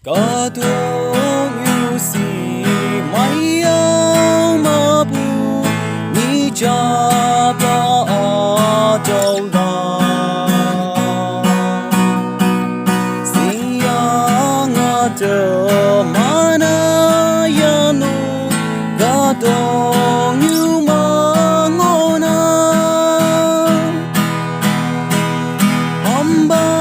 Cả thương yêu si mai ao mà bu ni cha pa a đâu la si ya nga chờ mà na ya nu cả dong như mà ngô na hamba